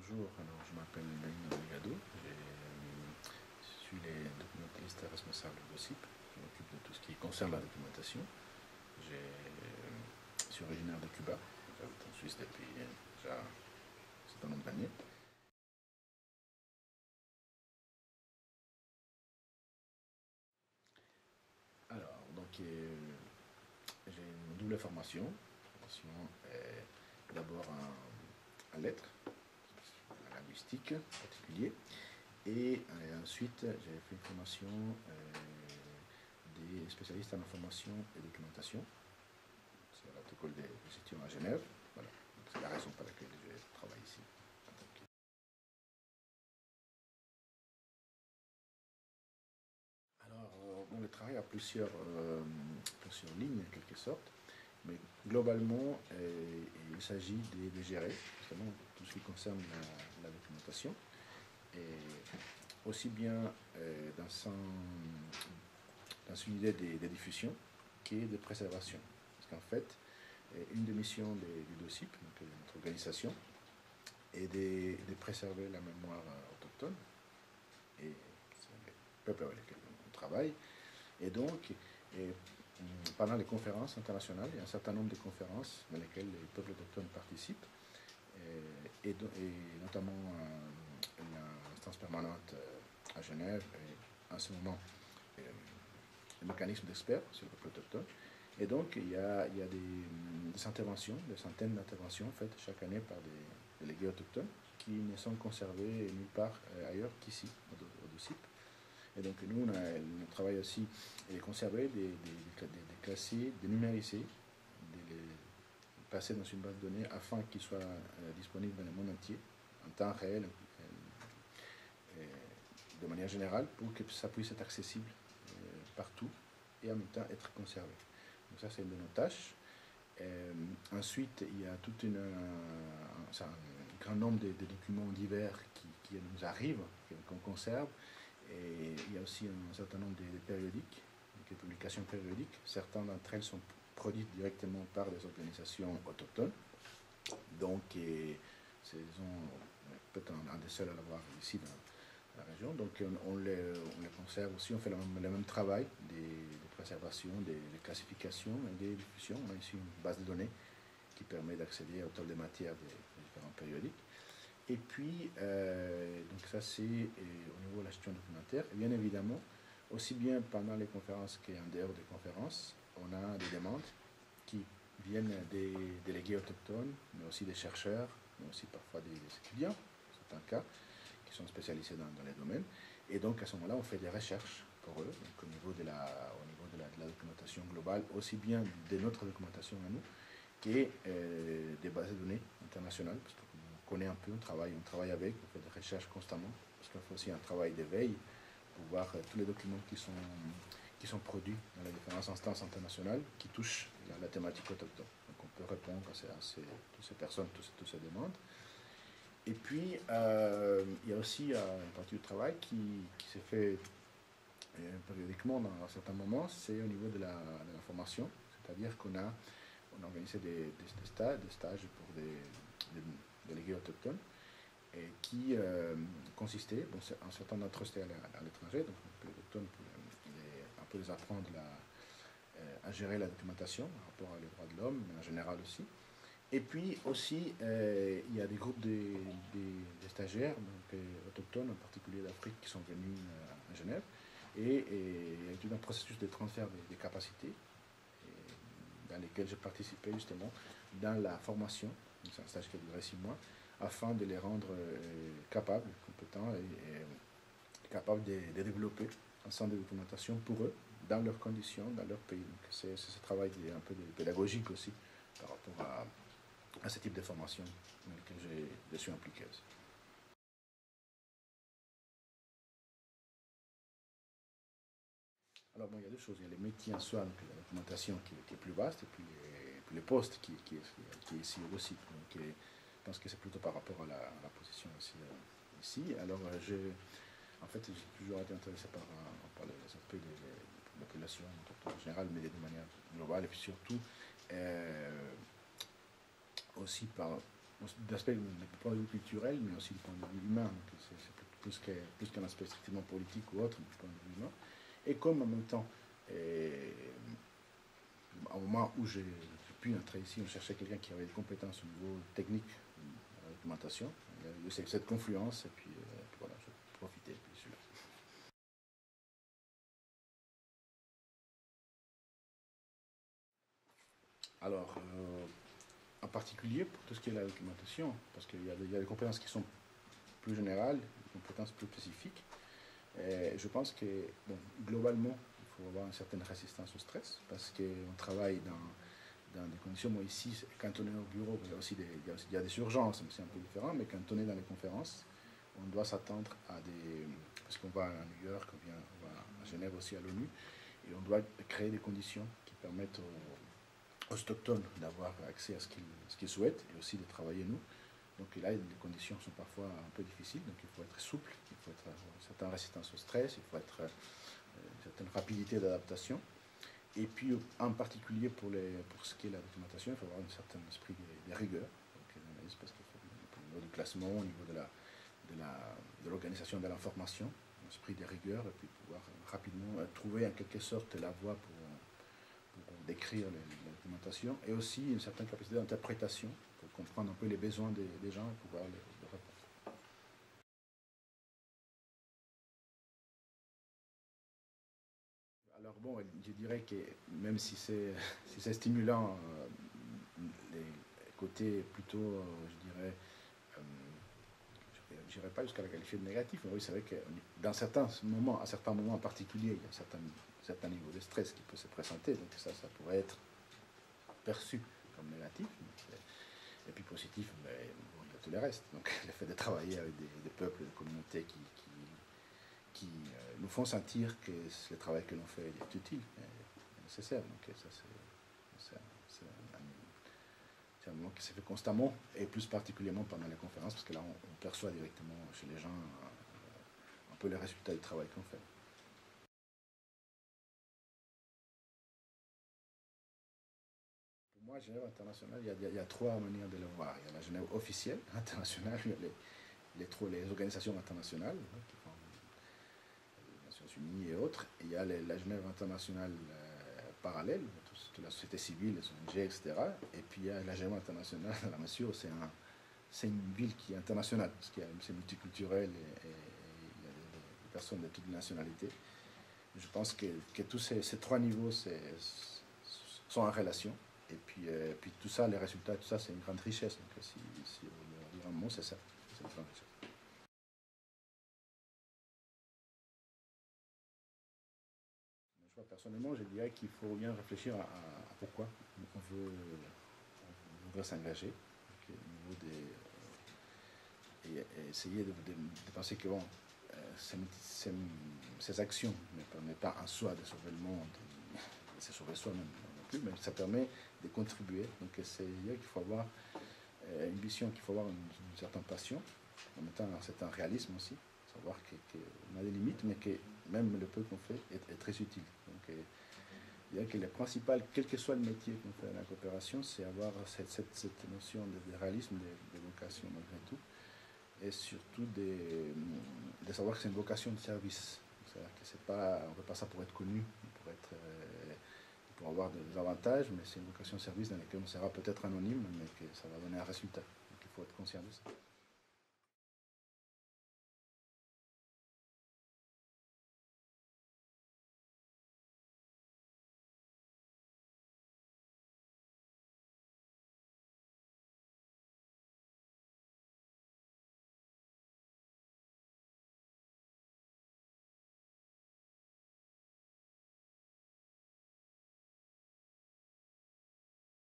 Bonjour, alors je m'appelle Benjamin Delgado, je suis le documentaliste responsable de CIP, je m'occupe de tout ce qui concerne la documentation. Je suis originaire de Cuba, j'habite en Suisse depuis déjà un certain nombre d'années. Alors, donc j'ai une double formation. D'abord en lettres, en linguistique en particulier. Et ensuite, j'ai fait une formation des spécialistes en information et documentation. C'est à l'école de gestion à Genève. Voilà. C'est la raison pour laquelle je travaille ici. Alors, bon, le travail a plusieurs lignes, en quelque sorte. Mais globalement, il s'agit de gérer justement tout ce qui concerne la documentation. Et aussi bien dans une idée de diffusion que de préservation. Parce qu'en fait, une des missions du DOCIP, donc notre organisation, est de préserver la mémoire autochtone et c'est le peuple avec lequel on travaille. Et donc, pendant les conférences internationales, il y a un certain nombre de conférences dans lesquelles les peuples autochtones participent, et notamment l'instance permanente à Genève, et en ce moment, le mécanisme d'experts sur le peuple autochtone. Et donc, il y a des interventions, des centaines d'interventions faites chaque année par des délégués autochtones qui ne sont conservées nulle part ailleurs qu'ici, au DOCIP. Et donc, nous, notre travail aussi est de conserver, de classer, de numériser, de les passer dans une base de données afin qu'ils soient disponibles dans le monde entier, en temps réel, de manière générale, pour que ça puisse être accessible partout et en même temps être conservé. Donc ça, c'est une de nos tâches. Ensuite, il y a un grand nombre de documents divers qui nous arrivent, qu'on conserve. Et il y a aussi un certain nombre de périodiques, de publications périodiques. Certaines d'entre elles sont produites directement par des organisations autochtones. Donc, c'est peut-être un des seuls à l'avoir ici dans la région. Donc, on les conserve aussi. On fait le même travail de préservation, de classification et de diffusion. On a ici une base de données qui permet d'accéder à autant de matières des différents périodiques. Et puis, donc ça c'est au niveau de la gestion documentaire. Et bien évidemment, aussi bien pendant les conférences qu'en dehors des conférences, on a des demandes qui viennent des délégués autochtones, mais aussi des chercheurs, mais aussi parfois des étudiants, dans certains cas, qui sont spécialisés dans les domaines. Et donc à ce moment-là, on fait des recherches pour eux, donc au niveau de la documentation globale, aussi bien de notre documentation à nous, que des bases de données internationales, parce qu'on connaît un peu, on travaille avec, on fait des recherches constamment, parce qu'il faut aussi un travail d'éveil pour voir tous les documents qui sont produits dans les différentes instances internationales qui touchent la thématique autochtone. Donc on peut répondre à toutes ces personnes, toutes ces demandes. Et puis, il y a aussi une partie du travail qui se fait périodiquement dans certains moments, c'est au niveau de la formation, c'est-à-dire qu'on a organisé des stages pour des délégués autochtones, et qui consistaient, bon, un certain nombre d'entre eux c'était à l'étranger, donc les autochtones un peu les apprendre à gérer la documentation par rapport aux droits de l'homme, mais en général aussi. Et puis aussi, il y a des groupes de stagiaires, donc, autochtones, en particulier d'Afrique, qui sont venus à Genève. Et il y a eu un processus de transfert des capacités dans lesquels j'ai participé justement dans la formation. C'est un stage qui a duré 6 mois, afin de les rendre capables, compétents et capables de développer un centre de documentation pour eux, dans leurs conditions, dans leur pays. Donc c'est ce travail un peu pédagogique aussi par rapport à ce type de formation dans lequel je suis impliqué aussi. Alors bon, il y a deux choses. Il y a les métiers en soi, donc la documentation qui est plus vaste, et puis les postes qui est ici aussi. Donc je pense que c'est plutôt par rapport à la position aussi ici. Alors en fait, j'ai toujours été intéressé par les aspects de la population en général, mais de manière globale, et puis surtout aussi par d'aspect du point de vue culturel, mais aussi du point de vue humain. Donc c'est plus qu'un aspect strictement politique ou autre, du point de vue humain. Et comme en même temps, au moment où j'ai pu entrer ici, on cherchait quelqu'un qui avait des compétences au niveau technique, de la documentation. Il y a eu cette confluence, et puis voilà, je profitais, bien sûr. Alors, en particulier pour tout ce qui est la documentation, parce qu'il y a des compétences qui sont plus générales, des compétences plus spécifiques. Et je pense que, bon, globalement, il faut avoir une certaine résistance au stress, parce qu'on travaille dans des conditions, moi ici, quand on est au bureau, il y a aussi il y a des urgences, mais c'est un peu différent, mais quand on est dans les conférences, on doit s'attendre à des... Parce qu'on va à New York, on va à Genève aussi à l'ONU, et on doit créer des conditions qui permettent aux autochtones d'avoir accès à ce qu'ils souhaitent, et aussi de travailler nous. Donc là, les conditions sont parfois un peu difficiles, donc il faut être souple, il faut avoir une certaine résistance au stress, il faut être une certaine rapidité d'adaptation. Et puis, en particulier pour ce qui est la documentation, il faut avoir un certain esprit de rigueur, donc, parce qu'il faut, au niveau du classement, au niveau de l'organisation de l'information, un esprit de rigueur, et puis pouvoir rapidement trouver en quelque sorte la voie pour décrire la documentation, et aussi une certaine capacité d'interprétation pour comprendre un peu les besoins des gens et pouvoir les répondre. Alors bon, je dirais que même si c'est stimulant, les côtés plutôt, je dirais, je n'irai pas jusqu'à la qualifier de négatif, mais oui, c'est vrai que dans certains moments, à certains moments en particulier, il y a un certain niveau de stress qui peut se présenter, donc ça pourrait être perçu comme négatif, et puis positif, mais bon, il y a tout le reste. Donc le fait de travailler avec des peuples, des communautés qui nous font sentir que le travail que l'on fait est utile, est nécessaire. Donc ça, c'est un moment qui se fait constamment, et plus particulièrement pendant les conférences, parce que là, on perçoit directement chez les gens un peu les résultats du travail qu'on fait. Pour moi, Genève internationale, il y a trois manières de le voir. Il y a la Genève officielle, internationale, il y a les organisations internationales, qui font les Nations Unies et autres. Et il y a la Genève internationale parallèle, toute la société civile, les ONG, etc. Et puis il y a la Genève internationale, la mesure, c'est une ville qui est internationale, parce que c'est multiculturel, et il y a des personnes de toutes les nationalités. Je pense que tous ces trois niveaux sont en relation. Et puis tout ça, les résultats, tout ça, c'est une grande richesse. Donc si on veut dire un mot, c'est ça. C'est une grande richesse. Personnellement, je dirais qu'il faut bien réfléchir à pourquoi on veut s'engager. Au niveau et essayer de penser que bon, ces actions ne permettent pas en soi de sauver le monde, de se sauver soi-même non plus, mais ça permet de contribuer. Donc c'est qu'il faut avoir une vision, qu'il faut avoir une certaine passion, en même temps un certain réalisme aussi, savoir qu'on a des limites, mais que même le peu qu'on fait est très utile. Donc, je dirais que le principal, quel que soit le métier qu'on fait dans la coopération, c'est avoir cette notion de réalisme, de vocation malgré tout, et surtout de savoir que c'est une vocation de service. C'est-à-dire que c'est pas, on ne fait pas ça pour être connu, pour avoir des avantages, mais c'est une vocation de service dans laquelle on sera peut-être anonyme, mais que ça va donner un résultat. Donc il faut être conscient de ça.